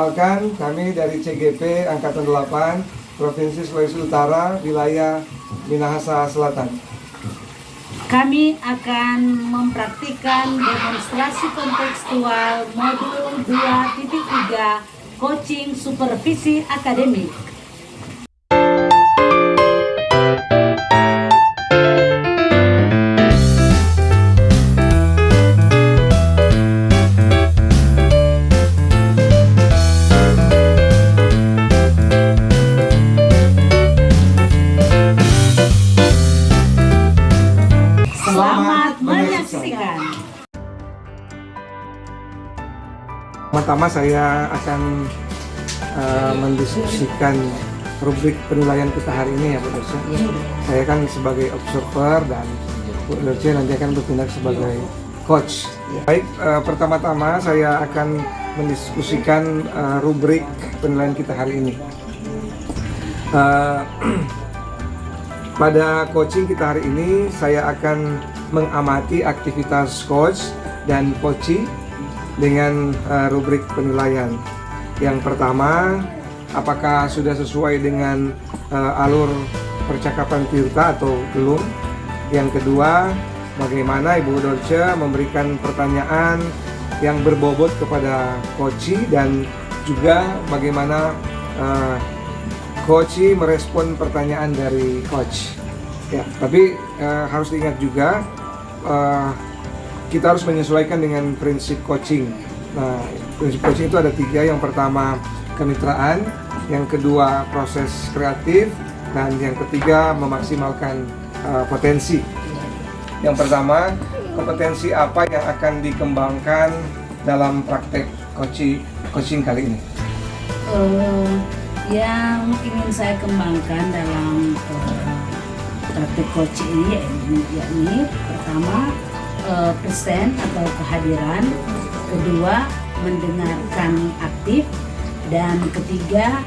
Perkenalkan, kami dari CGP Angkatan 8, Provinsi Sulawesi Utara, wilayah Minahasa Selatan. Kami akan mempraktikkan demonstrasi kontekstual modul 2.3 coaching supervisi akademik. Selamat menyaksikan. Pertama saya akan mendiskusikan rubrik penilaian kita hari ini ya Bu Dorce. Saya kan sebagai observer dan Bu Dorce nanti akan bertindak sebagai coach. Baik, pertama-tama saya akan mendiskusikan rubrik penilaian kita hari ini. Pada coaching kita hari ini, saya akan mengamati aktivitas coach dan coachee dengan rubrik penilaian. Yang pertama, apakah sudah sesuai dengan alur percakapan Tirta atau belum? Yang kedua, bagaimana Ibu Dorce memberikan pertanyaan yang berbobot kepada coachee dan juga bagaimana coachee merespon pertanyaan dari coach. Ya, tapi harus diingat juga kita harus menyesuaikan dengan prinsip coaching. Nah, prinsip coaching itu ada 3. Yang pertama kemitraan, yang kedua proses kreatif, dan yang ketiga memaksimalkan potensi. Yang pertama, kompetensi apa yang akan dikembangkan dalam praktek coaching kali ini? Yang ingin saya kembangkan dalam praktek coaching ini yakni pertama present atau kehadiran, kedua mendengarkan aktif, dan ketiga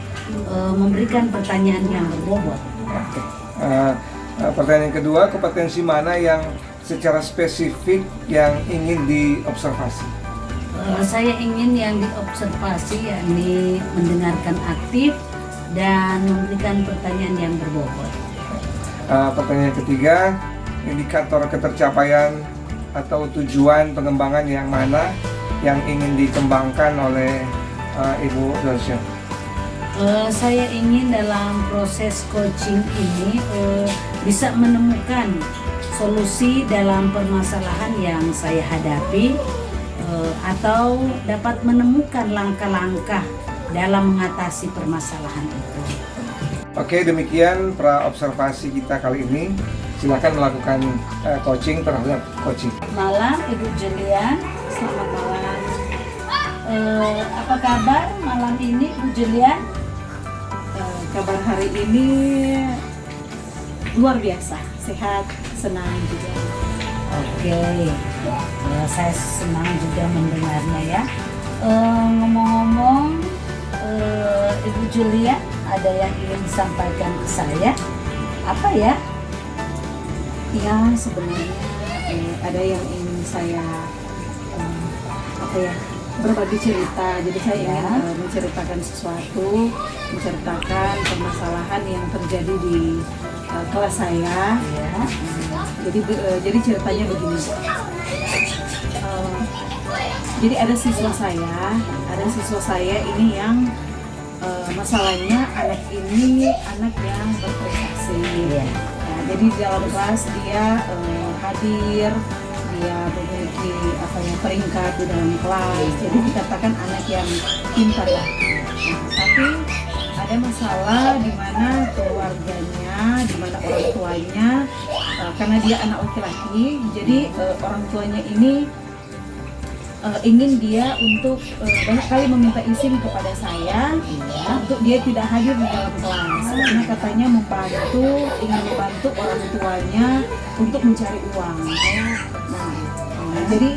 memberikan pertanyaan yang berbobot. Pertanyaan kedua, kompetensi mana yang secara spesifik yang ingin diobservasi? Saya ingin yang diobservasi yakni mendengarkan aktif dan memberikan pertanyaan yang berbobot. Pertanyaan ketiga, indikator ketercapaian atau tujuan pengembangan yang mana yang ingin dikembangkan oleh Ibu Dorce? Saya ingin dalam proses coaching ini bisa menemukan solusi dalam permasalahan yang saya hadapi, atau dapat menemukan langkah-langkah dalam mengatasi permasalahan itu. Oke, demikian pra-observasi kita kali ini. Silakan melakukan coaching terhadap coaching. Malam Ibu Julian, selamat malam. Apa kabar malam ini Bu Julian? Kabar hari ini luar biasa, sehat, senang juga. Oke, saya senang juga mendengarnya ya. Ngomong-ngomong, Ibu Julia, ada yang ingin disampaikan ke saya? Apa ya? Ya, sebenarnya ada yang ingin saya berbagi cerita. Jadi saya ingin menceritakan sesuatu, menceritakan permasalahan yang terjadi di kelas saya. Ya. Jadi ceritanya begini. Jadi ada siswa saya ini yang masalahnya anak ini anak yang berprestasi. Ya. Nah, jadi di dalam kelas dia hadir, dia memiliki peringkat di dalam kelas. Jadi dikatakan anak yang pintar ya. Nah, tapi ada masalah di mana keluarganya, di mana orang tuanya, karena dia anak laki-laki, jadi orang tuanya ini ingin dia untuk banyak kali meminta izin kepada saya untuk dia tidak hadir di dalam kelas, karena katanya ingin membantu orang tuanya untuk mencari uang. Nah, jadi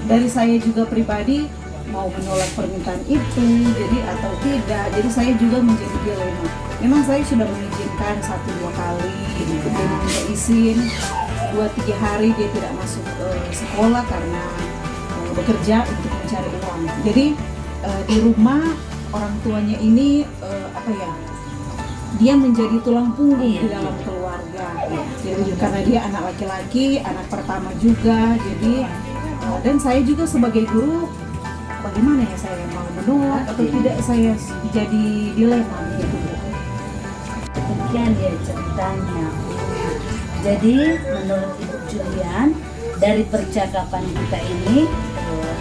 dari saya juga pribadi mau menolak permintaan itu, jadi atau tidak. Jadi saya juga menjadi dilema. Memang saya sudah mengizinkan 1-2 kali, dia meminta izin 2-3 hari dia tidak masuk sekolah karena bekerja untuk mencari uang. Jadi di rumah orang tuanya ini dia menjadi tulang punggung di dalam keluarga. Jadi karena dia anak laki-laki, anak pertama juga, jadi dan saya juga sebagai guru, bagaimana ya, saya mau menolak atau tidak, saya jadi dilema begitu. Demikian ya ceritanya. Jadi menurut Ibu Julian, dari percakapan kita ini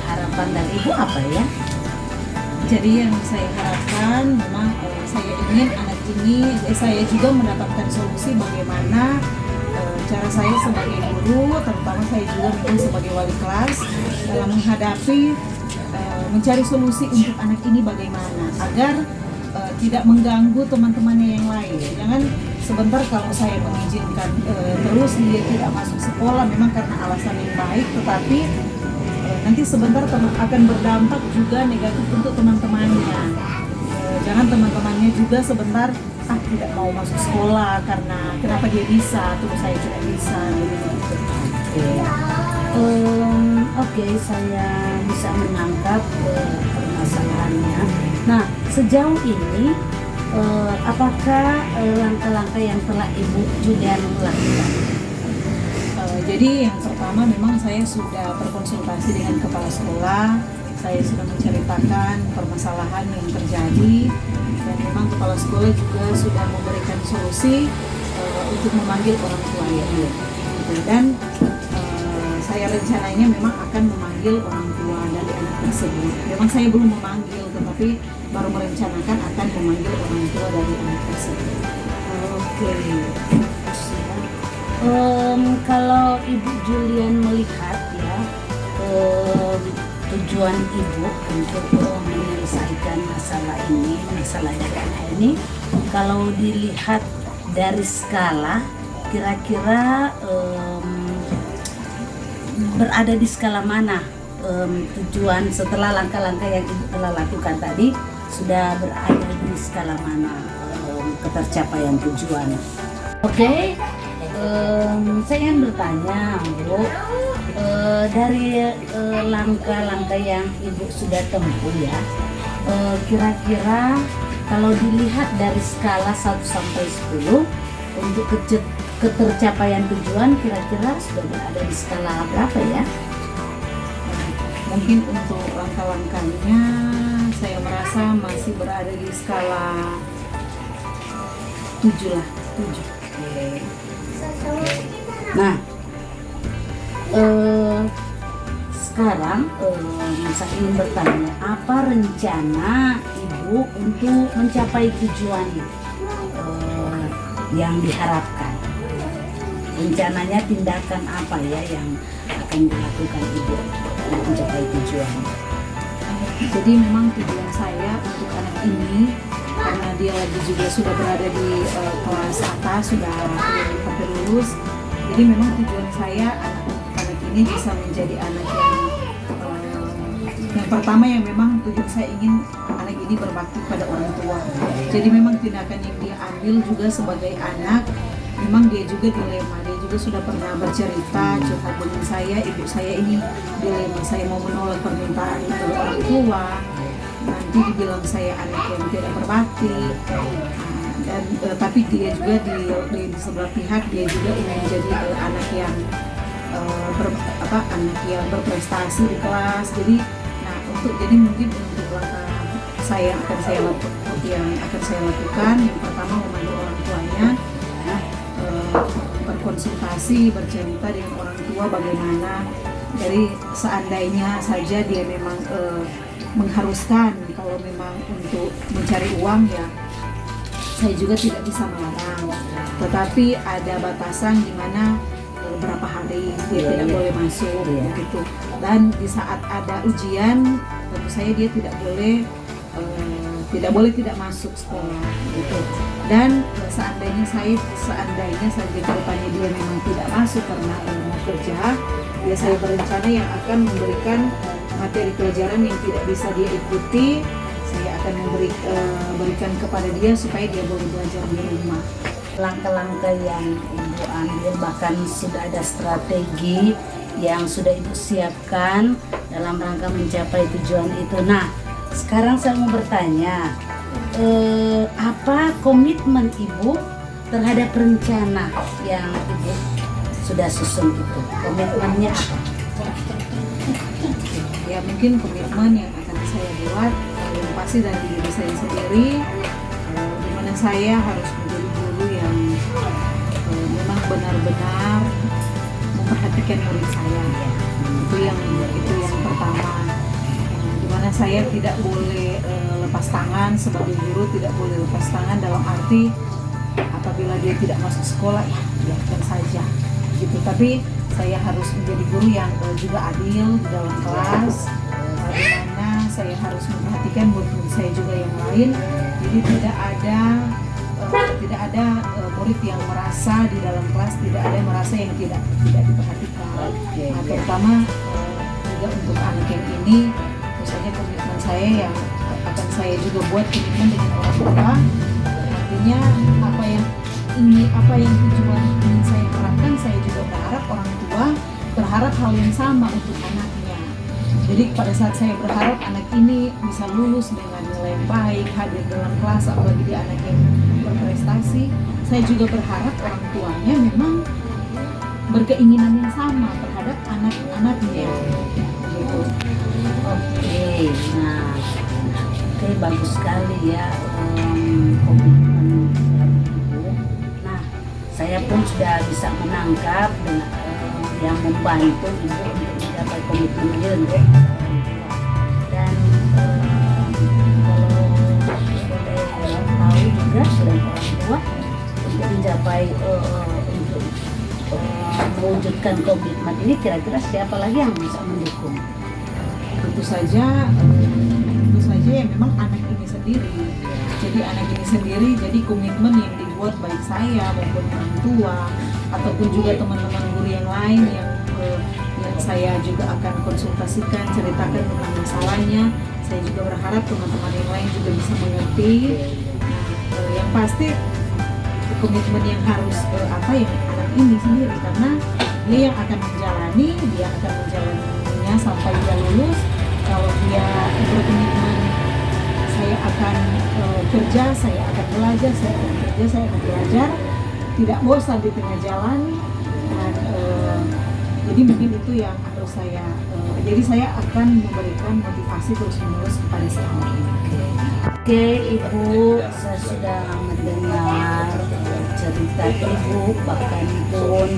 harapan dari Ibu apa ya? Jadi yang saya harapkan memang saya ingin anak ini, saya juga mendapatkan solusi bagaimana cara saya sebagai guru, terutama saya juga mungkin sebagai wali kelas, dalam menghadapi mencari solusi untuk anak ini bagaimana agar tidak mengganggu teman-temannya yang lain. Jangan sebentar kalau saya mengizinkan terus dia tidak masuk sekolah memang karena alasan yang baik, tetapi nanti sebentar akan berdampak juga negatif untuk teman-temannya. Jangan teman-temannya juga sebentar tidak mau masuk sekolah karena kenapa dia bisa terus saya tidak bisa gitu. Oke, saya bisa menangkap permasalahannya. Nah, sejauh ini apakah langkah-langkah yang telah Ibu Julian lakukan? Jadi yang pertama memang saya sudah berkonsultasi dengan kepala sekolah, saya sudah menceritakan permasalahan yang terjadi, dan memang kepala sekolah juga sudah memberikan solusi untuk memanggil orang tuanya. Dan saya rencananya memang akan memanggil orang tua dari anak tersebut. Memang saya belum memanggil, tetapi baru merencanakan akan memanggil orang tua dari anak tersebut. Oke. Kalau Ibu Julian melihat ya tujuan Ibu untuk menyelesaikan masalah ini, kalau dilihat dari skala, kira-kira berada di skala mana tujuan setelah langkah-langkah yang Ibu telah lakukan tadi, sudah berada di skala mana ketercapaian tujuan? Oke. Saya ingin bertanya, Bu, dari langkah-langkah yang Ibu sudah tempuh ya, kira-kira kalau dilihat dari skala 1 sampai 10 untuk ketercapaian tujuan, kira-kira sudah berada di skala berapa ya? Mungkin untuk langkah-langkahnya saya merasa masih berada di skala 7 lah, 7. Nah, sekarang saya ingin bertanya, apa rencana Ibu untuk mencapai tujuan yang diharapkan? Rencananya tindakan apa ya yang akan dilakukan Ibu untuk mencapai tujuan? Jadi memang tujuan saya untuk anak ini, karena dia lagi juga sudah berada di kelas atas, sudah lulus. Jadi memang tujuan saya anak ini bisa menjadi anak yang pertama, yang memang tujuan saya ingin anak ini berbakti pada orang tua. Jadi memang tindakan yang dia ambil juga sebagai anak, memang dia juga dilema. Dia juga sudah pernah bercerita curhat dengan saya, ibu saya ini dilema, saya mau menolak permintaan dari orang tua, nanti dibilang saya anak yang tidak berbakti. Dan tapi dia juga di sebelah pihak dia juga ingin menjadi anak yang anak yang berprestasi di kelas. Jadi jadi mungkin untuk langkah yang akan saya lakukan, yang pertama memanggil orang tuanya, berkonsultasi, bercerita dengan orang tua bagaimana. Dari seandainya saja dia memang mengharuskan kalau memang untuk mencari uang, ya saya juga tidak bisa melarang, tetapi ada batasan di mana beberapa hari dia tidak boleh masuk begitu. Dan di saat ada ujian, tentu saya dia tidak boleh tidak masuk sekolah gitu. Dan seandainya saja kedepannya dia memang tidak masuk karena mau kerja, ya saya berencana yang akan memberikan materi pelajaran yang tidak bisa dia ikuti, saya akan berikan kepada dia supaya dia boleh belajar di rumah. Langkah-langkah yang Ibu ambil, bahkan sudah ada strategi yang sudah Ibu siapkan dalam rangka mencapai tujuan itu. Nah, sekarang saya mau bertanya, apa komitmen Ibu terhadap rencana yang Ibu sudah susun itu? Komitmennya apa? Ya mungkin komitmen yang akan saya buat yang pasti dari diri saya sendiri, di mana saya harus menjadi guru yang memang benar-benar memperhatikan murid saya. Itu yang pertama. Di mana saya tidak boleh lepas tangan sebagai guru, tidak boleh lepas tangan dalam arti apabila dia tidak masuk sekolah ya biarkan saja gitu. Tapi saya harus menjadi guru yang juga adil di dalam kelas, di mana saya harus memperhatikan murid saya juga yang lain. Jadi tidak ada murid yang merasa di dalam kelas tidak ada yang merasa yang tidak diperhatikan. Nah, terutama juga untuk anak yang ini, misalnya komitmen saya yang akan saya juga buat komitmen dengan orang tua. Artinya apa yang tujuan ingin saya harapkan, saya juga berharap orang tua berharap hal yang sama untuk anaknya. Jadi pada saat saya berharap anak ini bisa lulus dengan nilai yang baik, hadir dalam kelas, apalagi dia anak yang berprestasi, saya juga berharap orang tuanya memang berkeinginan yang sama terhadap anak-anaknya. Gitu. Oke, bagus sekali ya komitmen dari Ibu. Nah, saya pun sudah bisa menangkap dengan yang membantu Ibu untuk mencapai komitmen ini. Dan kalau boleh tahu juga selain orang tua untuk mencapai untuk mewujudkan komitmen ini, kira-kira siapa lagi yang bisa mendukung? Tentu saja ya memang anak ini sendiri. Jadi anak ini sendiri, jadi komitmen yang dibuat baik saya maupun orang tua ataupun juga teman-teman guru yang lain yang saya juga akan konsultasikan, ceritakan tentang masalahnya. Saya juga berharap teman-teman yang lain juga bisa mengerti. Nah, yang pasti komitmen yang harus yang anak ini sendiri, karena dia yang akan menjalaninya sampai dia lulus. Kalau dia berkomitmen saya akan kerja, saya akan belajar, saya akan kerja, saya akan belajar, tidak bosan di tengah jalan. Dan jadi mungkin itu yang harus saya jadi saya akan memberikan motivasi terus-menerus kepada si anak ini. Oke Ibu, saya sudah mendengar cerita Ibu, bahkan pun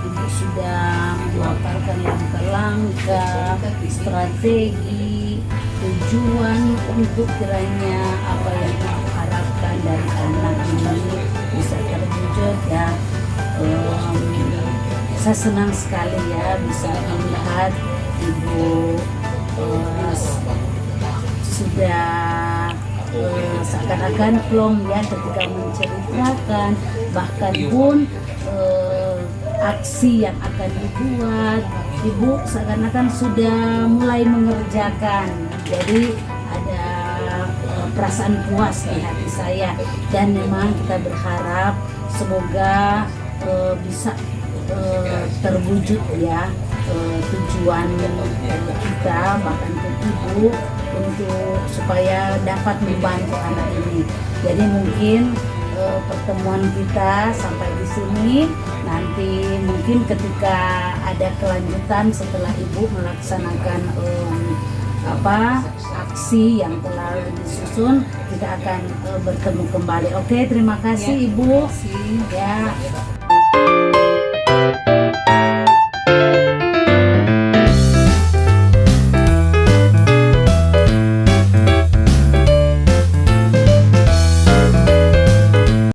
Ibu sudah memaparkan langkah-langkah, strategi, tujuan untuk kiranya apa yang Ibu harapkan dari anak ini bisa terwujud ya. Saya senang sekali ya bisa melihat Ibu sudah seakan-akan plong ya ketika menceritakan, bahkan pun aksi yang akan dibuat Ibu seakan-akan sudah mulai mengerjakan. Jadi ada perasaan puas di hati saya, dan memang kita berharap semoga bisa terwujud ya tujuan kita, bahkan untuk Ibu untuk supaya dapat membantu anak ini. Jadi mungkin pertemuan kita sampai di sini. Nanti mungkin ketika ada kelanjutan setelah Ibu melaksanakan aksi yang telah disusun, kita akan bertemu kembali. Oke, terima kasih Ibu. Terima kasih. Ya.